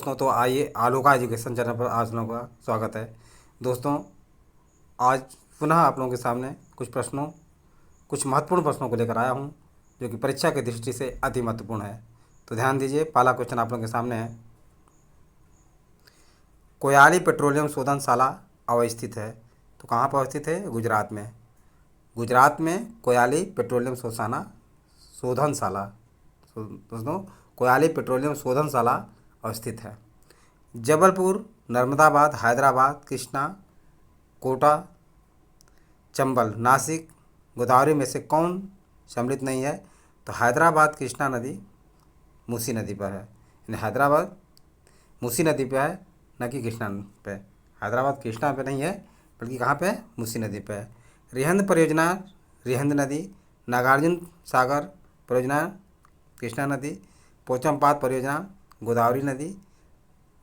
दोस्तों, तो आइए आलू का एजुकेशन चैनल पर आप लोगों का स्वागत है। दोस्तों, आज पुनः आप लोगों के सामने कुछ महत्वपूर्ण प्रश्नों को लेकर आया हूं, जो कि परीक्षा की दृष्टि से अति महत्वपूर्ण है। तो ध्यान दीजिए, पहला क्वेश्चन आप लोगों के सामने है। कोयाली पेट्रोलियम शोधनशाला अवस्थित है, तो कहाँ पर अवस्थित है? गुजरात में। गुजरात में कोयाली पेट्रोलियम शोधनशाला दोस्तों, कोयाली पेट्रोलियम शोधनशाला अवस्थित है। जबलपुर, नर्मदाबाद, हैदराबाद, कृष्णा, कोटा, चंबल, नासिक, गोदावरी में से कौन सम्मिलित नहीं है? तो हैदराबाद कृष्णा नदी मूसी नदी पर है। यानी हैदराबाद मूसी नदी पे है, न कि कृष्णा पे। हैदराबाद कृष्णा पे नहीं है, बल्कि कहाँ पे है? मूसी नदी पे है। रिहंद परियोजना, रिहंद नदी। नागार्जुन सागर परियोजना, कृष्णा नदी। पोचमपात परियोजना, गोदावरी नदी।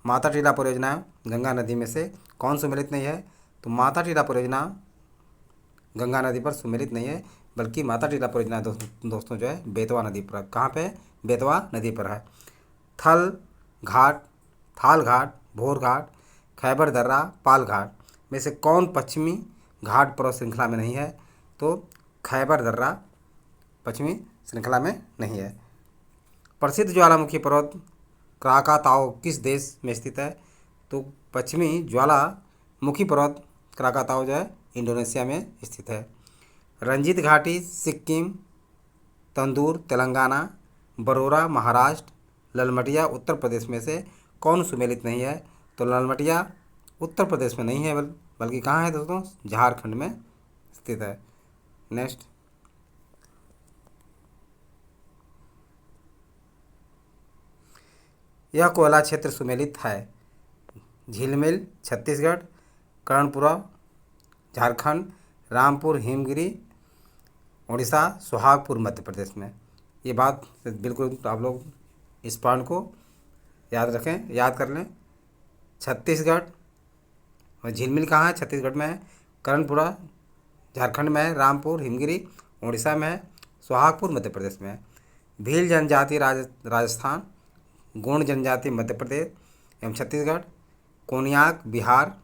माता टीला परियोजना, गंगा नदी में से कौन सम्मिलित नहीं है? तो माता टीला परियोजना गंगा नदी पर सम्मिलित नहीं है, बल्कि माता टीला परियोजना दोस्तों जो है बेतवा नदी पर। कहाँ पे है? बेतवा नदी पर है। थल घाट, थाल घाट, भोर घाट, खैबर दर्रा, पाल घाट में से कौन पश्चिमी घाट पर्वत श्रृंखला में नहीं है? तो खैबर दर्रा पश्चिमी श्रृंखला में नहीं है। प्रसिद्ध ज्वालामुखी पर्वत क्राकाताओ किस देश में स्थित है? तो पश्चिमी ज्वालामुखी पर्वत क्राकाताओ जो है इंडोनेशिया में स्थित है। रंजीत घाटी सिक्किम, तंदूर तेलंगाना, बरोरा महाराष्ट्र, ललमटिया उत्तर प्रदेश में से कौन सुमेलित नहीं है? तो ललमटिया उत्तर प्रदेश में नहीं है, बल्कि कहाँ है दोस्तों? झारखंड में स्थित है। नेक्स्ट, यह कोयला क्षेत्र सुमेलित है। झिलमिल छत्तीसगढ़, कर्णपुरा झारखंड, रामपुर हिमगिरी उड़ीसा, सुहागपुर मध्य प्रदेश में। ये बात बिल्कुल आप लोग इस पॉइंट को याद रखें, याद कर लें। छत्तीसगढ़ और झिलमिल कहाँ है? छत्तीसगढ़ में है। कर्णपुरा झारखंड में है। रामपुर हिमगिरी उड़ीसा में है। सुहागपुर मध्य प्रदेश में है। भील जनजाति राजस्थान, गोंड जनजाति मध्य प्रदेश एवं छत्तीसगढ़, कोनियाक बिहार,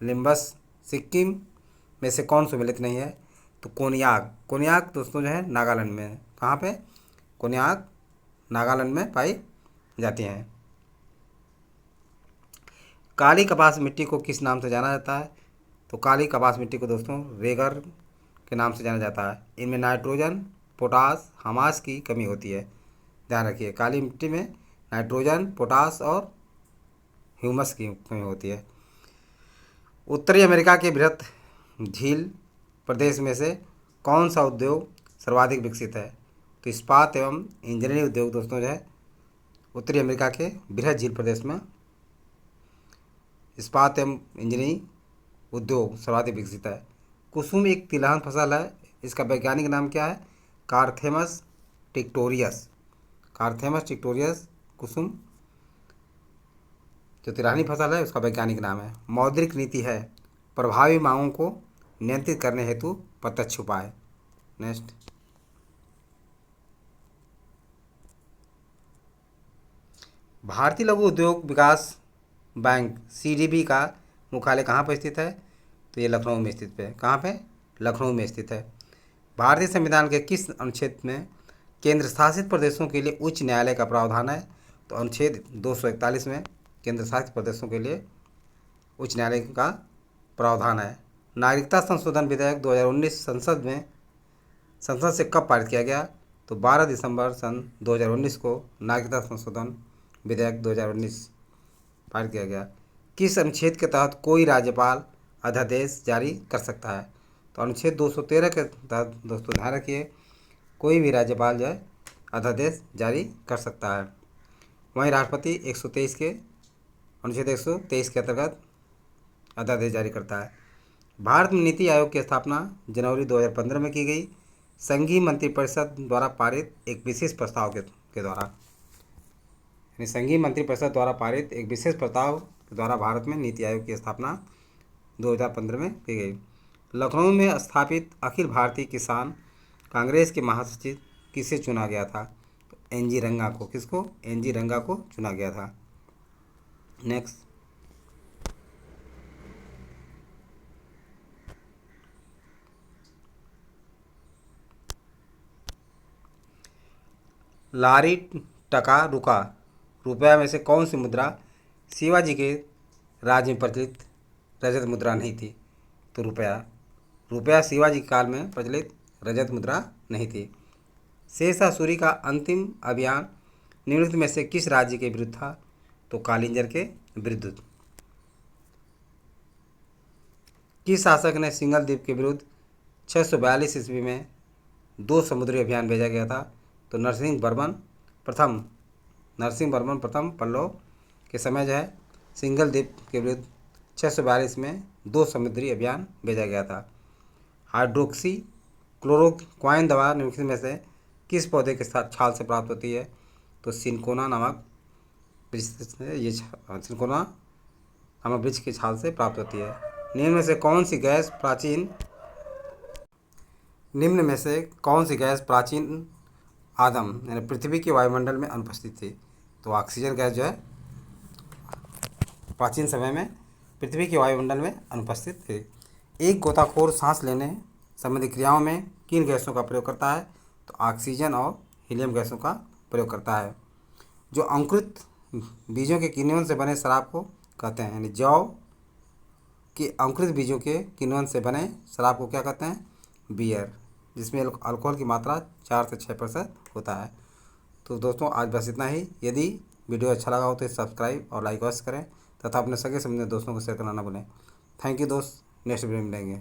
लिम्बस सिक्किम में से कौन सम्मिलित नहीं है? तो कोनियाक दोस्तों जो है नागालैंड में है। कहाँ पे? कोनियाक नागालैंड में पाई जाती हैं। काली कपास मिट्टी को किस नाम से जाना जाता है? तो काली कपास मिट्टी को दोस्तों रेगर के नाम से जाना जाता है। इनमें नाइट्रोजन, पोटास, हमास की कमी होती है। ध्यान रखिए, काली मिट्टी में नाइट्रोजन, पोटास और ह्यूमस की कमी होती है। उत्तरी अमेरिका के बृहत झील प्रदेश में से कौन सा उद्योग सर्वाधिक विकसित है? तो इस्पात एवं इंजीनियरिंग उद्योग दोस्तों जो है उत्तरी अमेरिका के बृहत झील प्रदेश में इस्पात एवं इंजीनियरिंग उद्योग सर्वाधिक विकसित है। कुसुम एक तिलहन फसल है, इसका वैज्ञानिक नाम क्या है? कार्थेमस टिक्टोरियस। कार्थेमस टिक्टोरियस कुसुम जो तिलहनी फसल है उसका वैज्ञानिक नाम है। मौद्रिक नीति है प्रभावी मांगों को नियंत्रित करने हेतु प्रत्यक्ष उपाय। नेक्स्ट, भारतीय लघु उद्योग विकास बैंक सीडीबी का मुख्यालय कहाँ पर स्थित है? तो ये लखनऊ में स्थित है। कहाँ पे? लखनऊ में स्थित है। भारतीय संविधान के किस अनुच्छेद में केंद्र शासित प्रदेशों के लिए उच्च न्यायालय का प्रावधान है? तो अनुच्छेद 241 में केंद्र शासित प्रदेशों के लिए उच्च न्यायालय का प्रावधान है। नागरिकता संशोधन विधेयक 2019 संसद से कब पारित किया गया? तो 12 दिसंबर सन 2019 को नागरिकता संशोधन विधेयक 2019 पारित किया गया। किस अनुच्छेद के तहत कोई राज्यपाल अध्यादेश जारी कर सकता है? तो अनुच्छेद 213 के तहत दोस्तों ध्यान रखिए, कोई भी राज्यपाल जो है अध्यादेश जारी कर सकता है। वहीं राष्ट्रपति 123 के अनुच्छेद 123 के अंतर्गत अध्यादेश जारी करता है। भारत में नीति आयोग की स्थापना जनवरी 2015 में की गई। संघीय मंत्रिपरिषद द्वारा पारित एक विशेष प्रस्ताव के द्वारा, यानी संघीय मंत्रिपरिषद द्वारा पारित एक विशेष प्रस्ताव के द्वारा भारत में नीति आयोग की स्थापना 2015 में की गई। लखनऊ में स्थापित अखिल भारतीय किसान कांग्रेस के महासचिव किसे चुना गया था? तो एन जी रंगा को। किसको? एन जी रंगा को चुना गया था। नेक्स्ट, लारी टका रुका रुपया में से कौन सी मुद्रा शिवाजी के राज्य में प्रचलित रजत मुद्रा नहीं थी? तो रुपया। रुपया शिवाजी के काल में प्रचलित रजत मुद्रा नहीं थी। शेरशाह सूरी का अंतिम अभियान निम्नलिखित में से किस राज्य के विरुद्ध था? तो कालिंजर के विरुद्ध। किस शासक ने सिंघल द्वीप के विरुद्ध 642 ईस्वी में 2 समुद्री अभियान भेजा गया था? तो नरसिंह वर्मन प्रथम पल्लव के समय जो है सिंघल द्वीप के विरुद्ध 642 में 2 समुद्री अभियान भेजा गया था। हाइड्रोक्सी क्लोरोक्वाइन दवा निम्नलिखित में से किस पौधे के साथ छाल से प्राप्त होती है? तो सिनकोना नामक वृक्ष की छाल से प्राप्त होती है। निम्न में से कौन सी गैस प्राचीन आदम यानी पृथ्वी के वायुमंडल में अनुपस्थित थी? तो ऑक्सीजन गैस जो है प्राचीन समय में पृथ्वी के वायुमंडल में अनुपस्थित थी। एक गोताखोर सांस लेने संबंधी क्रियाओं में किन गैसों का प्रयोग करता है? तो ऑक्सीजन और हीलियम गैसों का प्रयोग करता है। जो अंकुरित बीजों के किण्वन से बने शराब को कहते हैं, यानी जौ के अंकुरित बीजों के किण्वन से बने शराब को क्या कहते हैं? बियर, जिसमें अल्कोहल की मात्रा 4 से 6% होता है। तो दोस्तों आज बस इतना ही। यदि वीडियो अच्छा लगा हो तो सब्सक्राइब और लाइक अवश्य करें तथा अपने सगे संबंधी दोस्तों को शेयर करना ना भूलें। थैंक यू दोस्त, नेक्स्ट वीडियो में मिलेंगे।